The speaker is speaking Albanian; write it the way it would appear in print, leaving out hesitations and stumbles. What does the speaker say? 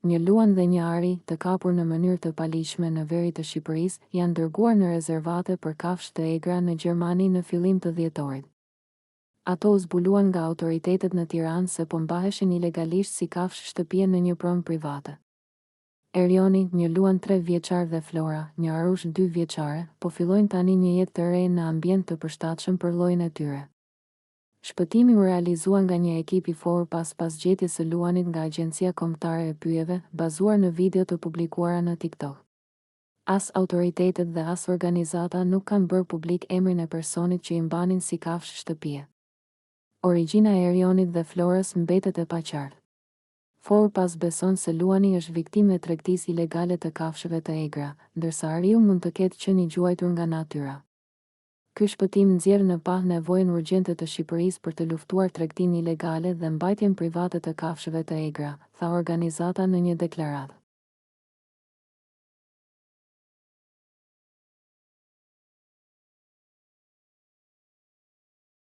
Një luan dhe një ari të kapur në mënyrë të paligjshme në veri të Shqipërisë janë dërguar në rezervate për kafshë të egra në Gjermani në fillim të dhjetorit. Ato u zbuluan nga autoritetet në Tiranë se po mbaheshin ilegalisht si kafshë shtëpie në një pronë private. Erioni, një luan 3 vjeçar dhe Flora, një arush 2 vjeçare, po fillojnë tani një jetë të re në ambient të përshtatshëm për llojin e tyre. Shpëtimi u realizua nga një ekip I fortë pas gjetjes së luanit nga Agjencia Kombëtare e Pyjeve, bazuar në video të publikuara në TikTok. As autoritetet dhe as organizata nuk kanë bërë publik emrin e personit që I mbanin si kafshë shtëpie. Origjina e Erionit dhe Florës mbetet e paqartë. Forpas beson se luani është viktimë e tregtisë ilegale të kafshëve të egra, ndërsa ariu mund të ketë qenë I gjuajtur nga natyra. Ky shpëtim nxjerr në pa nevojën urgjente të Shqipërisë për të luftuar tregtinë ilegale dhe mbajtjen private të kafshëve të egra, tha organizata në një deklaratë.